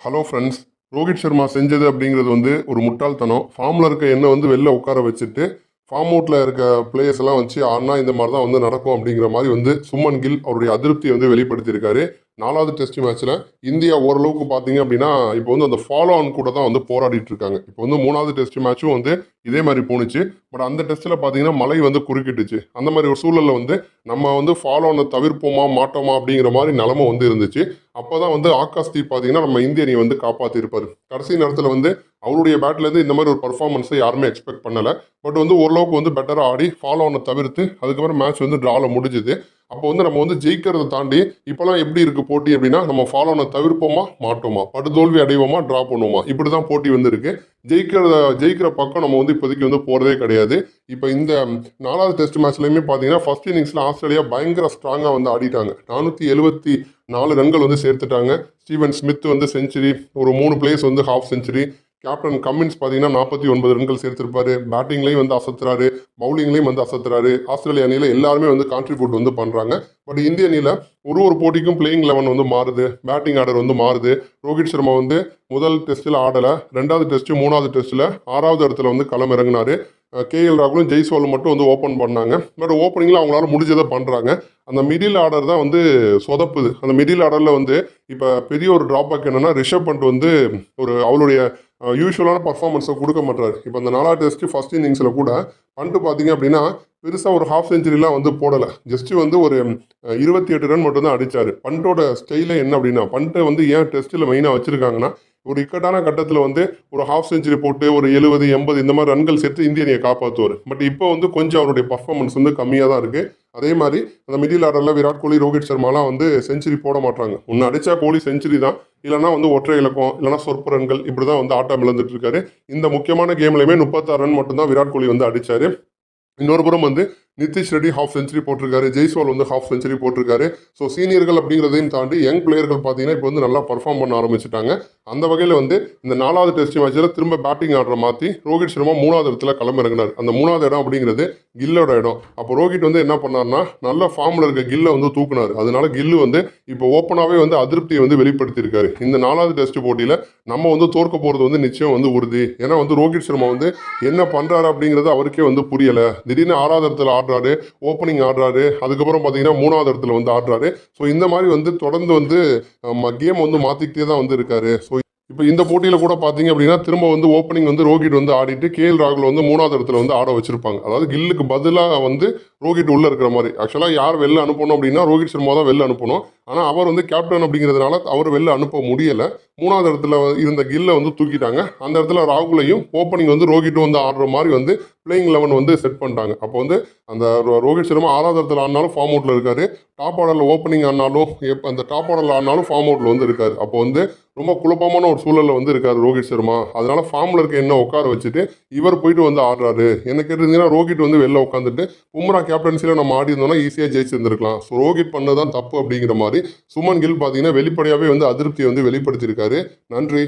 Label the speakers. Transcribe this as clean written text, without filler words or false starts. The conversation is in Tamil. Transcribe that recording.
Speaker 1: Hello friends. ரோஹித் சர்மா செஞ்சது அப்படிங்கிறது வந்து ஒரு முட்டாள்தனம். ஃபார்மில் இருக்க என்ன வந்து வெளில உட்கார வச்சுட்டு ஃபார்ம் அவுட்டில் இருக்க பிளேயர்ஸ் எல்லாம் வச்சு ஆடினா இந்த மாதிரி தான் வந்து நடக்கும் அப்படிங்கிற மாதிரி வந்து சுமன் கில் அவருடைய அதிருப்தியை வந்து வெளிப்படுத்தியிருக்காரு. 4வது டெஸ்ட் மேட்ச்சில் இந்தியா ஓரளவுக்கு பார்த்தீங்க அப்படின்னா இப்போ வந்து அந்த ஃபாலோ ஆன் கூட தான் வந்து போராடிட்டு இருக்காங்க. இப்போ வந்து 3வது டெஸ்ட் மேட்சும் வந்து இதே மாதிரி போணுச்சு. பட் அந்த டெஸ்ட்டில் பார்த்தீங்கன்னா மழை வந்து குறுக்கிட்டுச்சு. அந்த மாதிரி ஒரு சூழலில் வந்து நம்ம வந்து ஃபாலோ ஆனை தவிர்ப்போமா மாட்டோமா அப்படிங்கிற மாதிரி நிலமை வந்து இருந்துச்சு. அப்போ தான் வந்து ஆகாஷ் தீப் பார்த்தீங்கன்னா நம்ம இந்திய அணியை வந்து காப்பாற்றிருப்பார். கடைசி நேரத்தில் வந்து அவருடைய பேட்லேருந்து இந்த மாதிரி ஒரு பர்ஃபார்மன்ஸை யாருமே எக்ஸ்பெக்ட் பண்ணலை. பட் வந்து ஓரளவுக்கு வந்து பெட்டராக ஆடி ஃபாலோ ஆனை தவிர்த்து அதுக்கப்புறம் மேட்ச் வந்து ட்ராவில் முடிஞ்சுது. அப்போ வந்து நம்ம வந்து ஜெயிக்கிறத தாண்டி இப்போலாம் எப்படி இருக்குது போட்டி அப்படின்னா நம்ம ஃபாலோ ஆனை தவிர்ப்போமா மாட்டோமா, படுதோல்வி அடைவோமா, ட்ரா பண்ணுவோமா, இப்படி தான் போட்டி வந்து இருக்கு. ஜெயிக்கிற பக்கம் நம்ம வந்து இப்போதைக்கு வந்து போகிறதே கிடையாது. இப்போ இந்த 4வது டெஸ்ட் மேட்ச்லையுமே பார்த்தீங்கன்னா ஃபர்ஸ்ட் இன்னிங்ஸில் ஆஸ்திரேலியா பயங்கர ஸ்ட்ராங்காக வந்து ஆடிட்டாங்க. 474 ரன்கள் வந்து சேர்த்துட்டாங்க. ஸ்டீவன் ஸ்மித் வந்து செஞ்சுரி, ஒரு 3 பிளேயர்ஸ் வந்து ஹாஃப் செஞ்சுரி. கேப்டன் கம்மின்ஸ் பார்த்தீங்கன்னா 49 ரன்கள் சேர்த்திருப்பாரு. பேட்டிங்லையும் வந்து அசத்துறாரு, பவுலிங்லையும் வந்து அசத்துறாரு. ஆஸ்திரேலியா அணியில் எல்லாருமே வந்து கான்ட்ரிபியூட் வந்து பண்ணுறாங்க. பட் இந்திய அணியில் ஒரு போட்டிக்கும் பிளேயிங் 11 வந்து மாறுது, பேட்டிங் ஆர்டர் வந்து மாறுது. ரோஹித் சர்மா வந்து முதல் டெஸ்ட்டில் ஆடலை, 2வது டெஸ்ட்டு 3வது டெஸ்ட்டில் 6வது இடத்துல வந்து களம் இறங்கினார். கேஎல் ராகுலும் ஜெய்ஸ்வாலும் மட்டும் வந்து ஓப்பன் பண்ணாங்க. பட் ஓப்பனிங்கில் அவங்களால முடிஞ்சதை பண்ணுறாங்க. அந்த மிடில் ஆர்டர் தான் வந்து சொதப்புது. அந்த மிடில் ஆர்டரில் வந்து இப்போ பெரிய ஒரு ட்ராபேக் என்னென்னா ரிஷப் பண்ட் வந்து அவருடைய யூஸ்வலான பர்ஃபார்மன்ஸை கொடுக்க மாட்டார். இப்போ அந்த 4வது டெஸ்ட்டு ஃபர்ஸ்ட் இன்னிங்ஸில் கூட பண்ட்டு பார்த்தீங்க அப்படின்னா பெருசாக ஒரு ஹாஃப் செஞ்சுரிலாம் வந்து போடலை. ஜஸ்ட்டு வந்து ஒரு 28 ரன் மட்டும் தான் அடித்தார். பண்டோட ஸ்டைலே என்ன அப்படின்னா பண்ட்டை வந்து ஏன் டெஸ்ட்டில் மெயினாக வச்சுருக்காங்கன்னா ஒரு இக்கட்டான கட்டத்தில் வந்து ஒரு ஹாஃப் செஞ்சுரி போட்டு ஒரு 70 80 இந்த மாதிரி ரன்கள் சேர்த்து இந்திய அணியை காப்பாற்றுவார். பட் இப்போ வந்து கொஞ்சம் அவருடைய பர்ஃபார்மன்ஸ் வந்து கம்மியாக தான் இருக்குது. அதே மாதிரி அந்த மிடில் ஆர்டரில் விராட் கோலி, ரோஹித் சர்மாலாம் வந்து செஞ்சுரி போட மாட்டாங்க. ஒன்று அடித்தா கோலி செஞ்சுரி தான், இல்லைனா வந்து ஒற்றை இலக்கம், இல்லைனா சொற்ப ரன்கள், இப்படி தான் வந்து ஆட்டம் இழந்துட்டு இருக்காரு. இந்த முக்கியமான கேம்லையுமே 36 ரன் மட்டும்தான் விராட் கோலி வந்து அடித்தார். இன்னொரு புறம் வந்து நிதிஷ் ரெட்டி ஹாஃப் செஞ்சுரி போட்டிருக்காரு, ஜெய்ஸ்வால் வந்து ஹாஃப் செஞ்சுரி போட்டிருக்காரு. ஸோ சீனியர்கள் அப்படிங்கிறதையும் தாண்டி யங் பிளேயர்கள் பார்த்தீங்கன்னா இப்போ வந்து நல்லா பர்ஃபார்ம் பண்ண ஆரம்பிச்சுட்டாங்க. அந்த வகையில் வந்து இந்த 4வது டெஸ்ட் மேட்சில் திரும்ப பேட்டிங் ஆர்டரை மாற்றி ரோஹித் சர்மா 3வது இடத்துல களமிறங்கினார். அந்த 3வது இடம் அப்படிங்கிறது கில்லோட இடம். அப்போ ரோஹித் வந்து என்ன பண்ணார்னா நல்ல ஃபார்மில் இருக்க கில்லை வந்து தூக்குனார். அதனால கில்லு வந்து இப்போ ஓப்பனாகவே வந்து அதிருப்தியை வந்து வெளிப்படுத்தியிருக்காரு. இந்த 4வது டெஸ்ட் போட்டியில் நம்ம வந்து தோற்க போகிறது வந்து நிச்சயம் வந்து உறுதி. ஏன்னா வந்து ரோஹித் சர்மா வந்து என்ன பண்ணுறாரு அப்படிங்கிறது அவருக்கே வந்து புரியலை. திடீர்னு 6வது இடத்துல ஆடுறாரு, ஓப்பனிங் ஆடுறாரு, அதுக்கப்புறம் பார்த்தீங்கன்னா 3வது இடத்துல வந்து ஆடுறாரு. ஸோ இந்த மாதிரி வந்து தொடர்ந்து வந்து கேம் வந்து மாற்றிக்கிட்டே தான் வந்து இருக்காரு. ஸோ இப்போ இந்த போட்டியில் கூட பார்த்தீங்க அப்படின்னா திரும்ப வந்து ஓப்பனிங் வந்து ரோஹித் வந்து ஆடிட்டு கேஎல் ராகுல் வந்து 3வது இடத்துல வந்து ஆட வச்சிருப்பாங்க. அதாவது கில்லுக்கு பதிலாக வந்து ரோஹித் உள்ளே இருக்கிற மாதிரி. ஆக்சுவலாக யார் வெளில அனுப்பணும் அப்படின்னா ரோஹித் சர்மா தான் வெளில அனுப்பணும். ஆனால் அவர் வந்து கேப்டன் அப்படிங்கிறதுனால அவர் வெளில அனுப்ப முடியலை. 3வது இடத்துல இருந்த கில்லை வந்து தூக்கிட்டாங்க. அந்த இடத்துல ராகுலையும் ஓப்பனிங் வந்து ரோஹிட்டும் வந்து ஆடுற மாதிரி வந்து பிளேயிங் 11 வந்து செட் பண்ணிட்டாங்க. அப்போ வந்து அந்த ரோஹித் சர்மா 6வது இடத்துல ஆடினாலும் ஃபார்ம் அவுட்டில் இருக்காரு, டாப் ஆர்டரில் ஓப்பனிங் ஆடினாலும் அந்த டாப் ஆர்டரில் ஆடினாலும் ஃபார்ம் அவுட்டில் வந்து இருக்காரு. அப்போ வந்து ரொம்ப குழப்பமான ஒரு சூழலில் வந்து இருக்காரு ரோஹித் சர்மா. அதனால ஃபார்மில் இருக்க என்ன உட்கார வச்சுட்டு இவர் போயிட்டு வந்து ஆடுறாரு. என்ன கேட்டிருந்தீங்கன்னா ரோஹித் வந்து வெளில உட்காந்துட்டு பும்ரா கேப்டன்சியில் நம்ம ஆடி இருந்தோம்னா ஈஸியாக ஜெயிச்சிருந்துருக்கலாம். ஸோ ரோஹித் பண்ணதான் தப்பு அப்படிங்கிற மாதிரி சுமன் கில் பார்த்தீங்கன்னா வெளிப்படையாகவே வந்து அதிருப்தியை வந்து வெளிப்படுத்தியிருக்காரு. நன்றி.